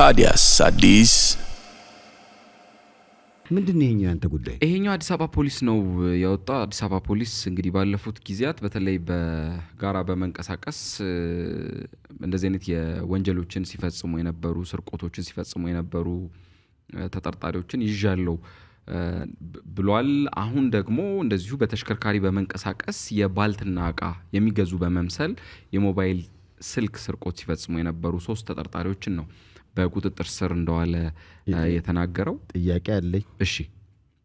ታዲያስ አዲስ ምንድነው ያንተ ጉዳይ? ይሄኛው አዲስ አበባ ፖሊስ ነው ያወጣው። አዲስ አበባ ፖሊስ እንግዲህ ባለፉት ጊዜያት በተለይ በጋራ በመንቀሳቀስ እንደዚህ አይነት የወንጀሎችን ሲፈጽሙ የነበሩ ስርቆቶችን ሲፈጽሙ የነበሩ ተጠርጣሪዎችን ይዣለው ብሏል። አሁን ደግሞ እንደዚሁ በተሽከርካሪ በመንቀሳቀስ የባልትና ዕቃ የሚገዙ በመምሰል የሞባይል ስልክ ስርቆት ሲፈጽሙ የነበሩ 3 ተጠርጣሪዎችን ነው በቁጥጥር ስር እንደዋለ የተናገረው። ጥያቄ አለኝ። እሺ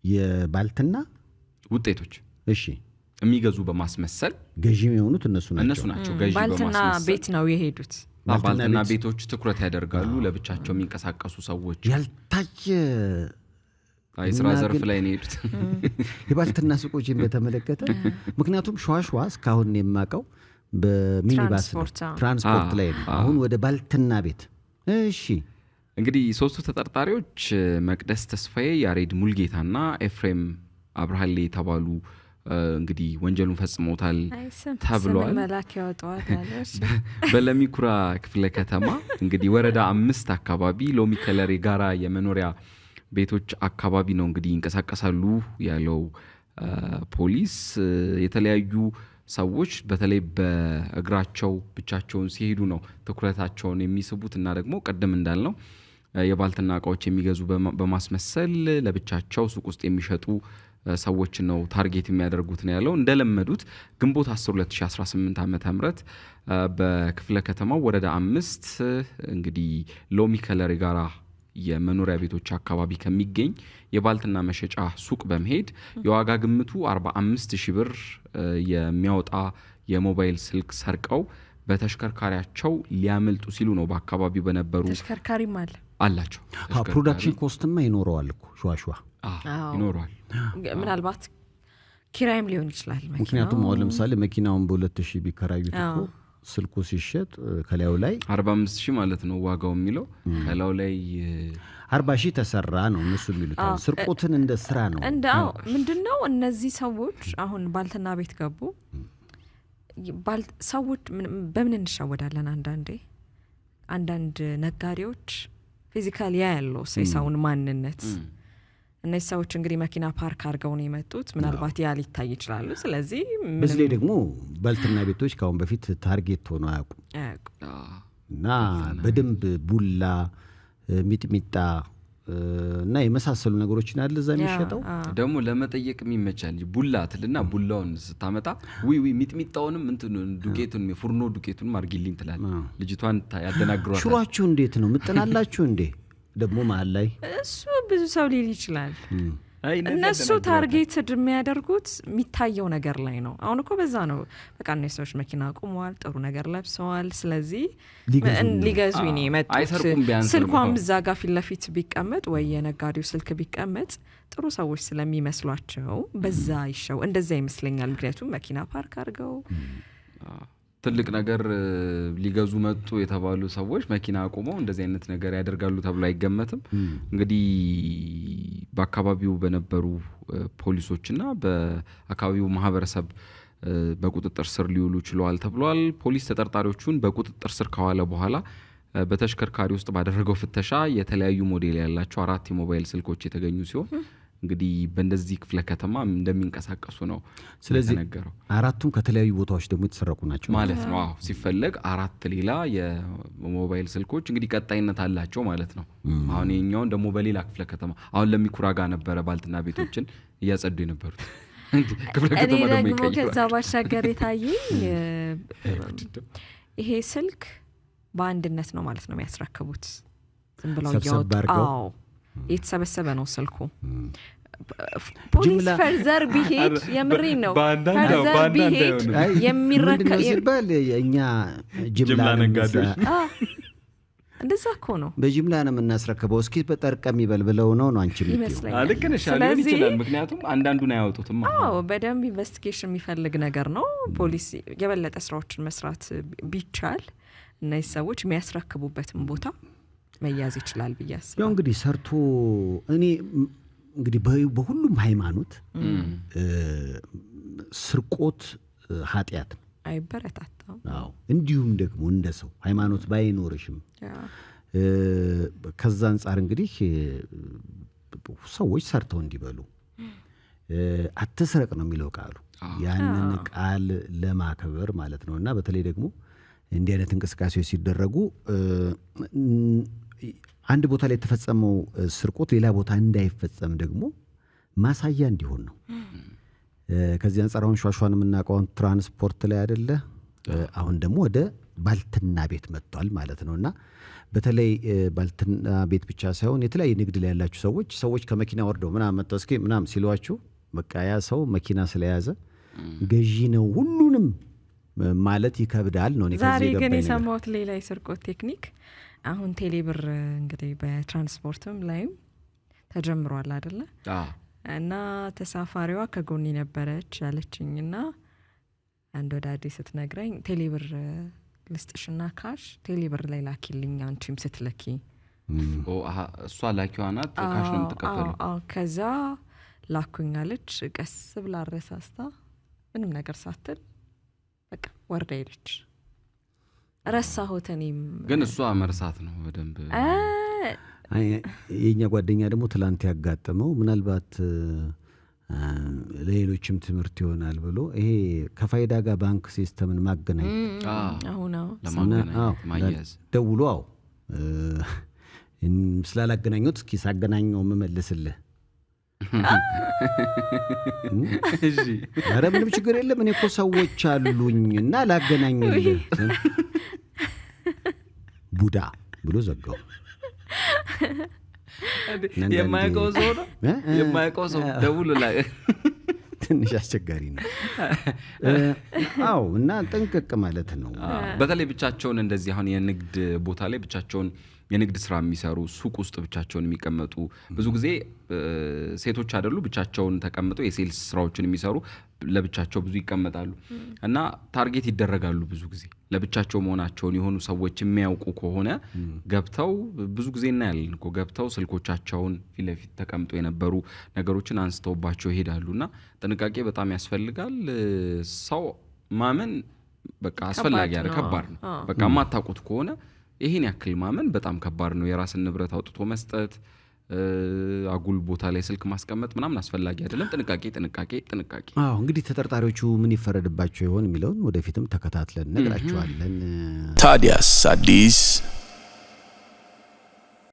የባልትና ውጤቶች እሺ የሚገዙ በማስመሰል ገዢ የሆኑት እነሱ ናቸው ገዢ ባልትና ቤት ነው የሄዱት። ባልትና ቤቶች ትኩረት ያደርጋሉ። ለብቻቸው የሚንቀሳቀሱ ሰዎች ያልታየ ስራ ዘርፍ ላይ ነው የሄዱት የባልትና ሱቆችን በተመለከተ። ምክንያቱም ሸዋሸዋ እስካሁን የማቀው በሚኒባስ ትራንስፖርት ላይ ነው። አሁን ወደ ባልትና ቤት እሺ። እንግዲህ 3ቱ ተጠርጣሪዎች መቅደስ ተስፋዬ፣ ያሬድ ሙልጌታና ኤፍሬም አብርሃሌ ተባሉ እንግዲህ ወንጀሉን ፈጽመውታል ተብሏል። መላክ ያወጣዋል በለሚኩራ ክፍለ ከተማ እንግዲህ ወረዳ 5 አካባቢ ሎሚ ከለር ጋራ የመኖሪያ ቤቶች አካባቢ ነው እንግዲህ ይንቀሳቀሳሉ ያለው ፖሊስ። የተለያዩ ሰዎች በተለይ በእግራቸው ብቻቸውን ሲሄዱ ነው ትኩረታቸውን የሚስቡት እና ደግሞ ቀደም እንዳልነው የባልትና ዕቃዎች የሚገዙ በማስመሰል ለብቻቸው ሱቅ ውስጥ የሚሸጡ ሰዎች ነው ታርጌት የሚያደርጉት ነው ያለው። እንደለመዱት ግንቦት 10 2018 ዓ.ም በክፍለ ከተማው ወረዳ 5 እንግዲህ ሎሚ ከለር ጋራ የመኖሪያ ቤቶች አካባቢ ከሚገኝ የባልትና መሸጫ ሱቅ በመሄድ የዋጋ ግምቱ 45,000 ብር የሚያወጣ የሞባይል ስልክ ሰርቀው በተሽከርካሪያቸው ሊያመልጡ ሲሉ ነው በአካባቢው በነበሩ ተሽከርካሪም አላቸው። ፕሮዳክሽን ኮስትማ ይኖረዋል እኮ ሸዋሸዋ ይኖረዋል። ምናልባት ኪራይም ሊሆን ይችላል። ምክንያቱም አሁን ለምሳሌ መኪናውን በ2,000 ቢከራዩት እኮ ስልኩ ሲሸጥ ከላዩ ላይ 45,000 ማለት ነው ዋጋው የሚለው ከላዩ ላይ 40,000 ተሰራ ነው እነሱ የሚሉት። ስርቆትን እንደ ስራ ነው እንደው ምንድነው እነዚህ ሰዎች አሁን ባልትና ቤት ገቡ። ሰዎች በምን እንሸወዳለን? አንዳንድ ነጋዴዎች ፊዚካሊ ያለው ሰውን ማንነት እነዚህ ሰዎች እንግዲህ መኪና ፓርክ አድርገው ነው የመጡት። ምናልባት ያ ሊታይ ይችላል። ስለዚህ በዚህ ላይ ደግሞ ባልትና ቤቶች ካሁን በፊት ታርጌት ሆነው አያውቁም እና በደንብ ቡላ፣ ሚጥሚጣ እና የመሳሰሉ ነገሮችን አለ እዛ የሚሸጠው። ደግሞ ለመጠየቅ የሚመቻል ቡላ ትልና ቡላውን ስታመጣ ሚጥሚጣውንም ዱቄቱን የፉርኖ ዱቄቱን ማርጊልኝ ትላል። ልጅቷን ያደናግሯታል። ሽሯችሁ እንዴት ነው ምጥናላችሁ እንዴ? ደግሞ መሀል ላይ እሱ ብዙ ሰው ሊል ይችላል። እነሱ ታርጌት የሚያደርጉት የሚታየው ነገር ላይ ነው። አሁን እኮ በዛ ነው በቃ እነዚህ ሰዎች መኪና አቁመዋል፣ ጥሩ ነገር ለብሰዋል። ስለዚህ ሊገዙ ነው የመጡት። ስልኳም እዛ ጋር ፊት ለፊት ቢቀመጥ ወይ የነጋዴው ስልክ ቢቀመጥ ጥሩ ሰዎች ስለሚመስሏቸው በዛ ይሻው እንደዛ ይመስለኛል። ምክንያቱም መኪና ፓርክ አድርገው ትልቅ ነገር ሊገዙ መጡ የተባሉ ሰዎች መኪና አቁመው እንደዚህ አይነት ነገር ያደርጋሉ ተብሎ አይገመትም። እንግዲህ በአካባቢው በነበሩ ፖሊሶችና በአካባቢው ማህበረሰብ በቁጥጥር ስር ሊውሉ ችለዋል ተብሏል። ፖሊስ ተጠርጣሪዎቹን በቁጥጥር ስር ካዋለ በኋላ በተሽከርካሪ ውስጥ ባደረገው ፍተሻ የተለያዩ ሞዴል ያላቸው 4 የሞባይል ስልኮች የተገኙ ሲሆን እንግዲህ በእንደዚህ ክፍለ ከተማ እንደሚንቀሳቀሱ ነው ስለተነገረው። 4ቱም ከተለያዩ ቦታዎች ደግሞ የተሰረቁ ናቸው ማለት ነው። ሲፈለግ 4 ሌላ የሞባይል ስልኮች እንግዲህ ቀጣይነት አላቸው ማለት ነው። አሁን የኛውን ደግሞ በሌላ ክፍለ ከተማ አሁን ለሚኩራ ጋር ነበረ ባልትና ቤቶችን እያጸዱ የነበሩት ክፍለ ከተማ ደግሞ ይቀይራል። ከዛ ባሻገር የታየኝ ይሄ ስልክ በአንድነት ነው ማለት ነው የሚያስረክቡት። ዝም ብለው ያወጣው የተሰበሰበ ነው ስልኩ። ፖሊስ ፈርዘር ቢሄድ የምሪ ነው ፈርዘር ቢሄድ የሚረከብ ይባል የኛ ጅምላ ነጋዴዎች እንደዛ እኮ ነው በጅምላ ነው የምናስረክበው። እስኪ በጠርቀም ይበልብለው ነው አንቺ ይመስላል። ልክ ነሽ ሊሆን ይችላል። ምክንያቱም አንዳንዱን አያወጡትም። በደንብ ኢንቨስቲጌሽን የሚፈልግ ነገር ነው። ፖሊስ የበለጠ ስራዎችን መስራት ቢቻል እነዚህ ሰዎች የሚያስረክቡበትን ቦታ መያዝ ይችላል ብያስ። ያው እንግዲህ ሰርቶ እኔ እንግዲህ በሁሉም ሃይማኖት ስርቆት ኃጢአት አይበረታታም። እንዲሁም ደግሞ እንደ ሰው ሃይማኖት ባይኖርሽም ከዛ አንፃር እንግዲህ ሰዎች ሰርተው እንዲበሉ አትስረቅ ነው የሚለው ቃሉ ያንን ቃል ለማከበር ማለት ነውና በተለይ ደግሞ እንዲህ አይነት እንቅስቃሴዎች ሲደረጉ አንድ ቦታ ላይ የተፈጸመው ስርቆት ሌላ ቦታ እንዳይፈጸም ደግሞ ማሳያ እንዲሆን ነው። ከዚህ አንፃር አሁን ሿሿን የምናውቀው ትራንስፖርት ላይ አይደለ አሁን ደግሞ ወደ ባልትና ቤት መጥቷል ማለት ነውና በተለይ ባልትና ቤት ብቻ ሳይሆን የተለያየ ንግድ ላይ ያላችሁ ሰዎች ከመኪና ወርደው ምናምን መጣው እስኪ ምናምን ሲሏችሁ በቃ ያ ሰው መኪና ስለያዘ ገዢ ነው ሁሉንም ማለት ይከብዳል ነው። ዛሬ ግን የሰማሁት ሌላ የስርቆት ቴክኒክ አሁን ቴሌብር እንግዲህ በትራንስፖርትም ላይም ተጀምሯል አይደለ እና ተሳፋሪዋ ከጎን ነበረች ያለችኝና አንድ ወዳዴ ስትነግረኝ ቴሌብር ልስጥሽና ካሽ ቴሌብር ላይ ላኪልኝ አንቺም ስትለኪ እሷ ላኪዋ ናት ካሽ ነው የምትቀበለው ከዛ ላኩኛለች ቀስ ብላ ረሳስታ ምንም ነገር ሳትል በቃ ወርዳ ሄደች ረሳሁት እኔም ግን እሷ መርሳት ነው በደንብ የኛ ጓደኛ ደግሞ ትላንት ያጋጠመው ምናልባት ለሌሎችም ትምህርት ይሆናል ብሎ ይሄ ከፋይዳ ጋር ባንክ ሲስተምን ማገናኘት ማያዝ ደውሎ ስላላገናኙት እስኪ ሳገናኘው መመልስልህ እሺ ኧረ ምንም ችግር የለም እኔ እኮ ሰዎች አሉኝና ላገናኝልህ ቡዳ ብሎ ዘጋው። የማያውቀው ሰው ደውሎ ላይ ትንሽ አስቸጋሪ ነው። እና ጠንቀቅ ማለት ነው። በተለይ ብቻቸውን እንደዚህ አሁን የንግድ ቦታ ላይ ብቻቸውን የንግድ ስራ የሚሰሩ ሱቅ ውስጥ ብቻቸውን የሚቀመጡ ብዙ ጊዜ ሴቶች አይደሉ ብቻቸውን ተቀምጠው የሴልስ ስራዎችን የሚሰሩ ለብቻቸው ብዙ ይቀመጣሉ እና ታርጌት ይደረጋሉ። ብዙ ጊዜ ለብቻቸው መሆናቸውን የሆኑ ሰዎች የሚያውቁ ከሆነ ገብተው ብዙ ጊዜ እናያለን እኮ ገብተው ስልኮቻቸውን ፊት ለፊት ተቀምጠው የነበሩ ነገሮችን አንስተውባቸው ይሄዳሉና ጥንቃቄ በጣም ያስፈልጋል። ሰው ማመን በቃ አስፈላጊ አይደል ከባድ ነው። በቃ ማታውቁት ከሆነ ይሄን ያክል ማመን በጣም ከባድ ነው። የራስን ንብረት አውጥቶ መስጠት አጉል ቦታ ላይ ስልክ ማስቀመጥ ምናምን አስፈላጊ አይደለም። ጥንቃቄ እንግዲህ ተጠርጣሪዎቹ ምን ይፈረድባቸው ይሆን የሚለውን ወደፊትም ተከታትለን ነግራችኋለን። ታዲያስ አዲስ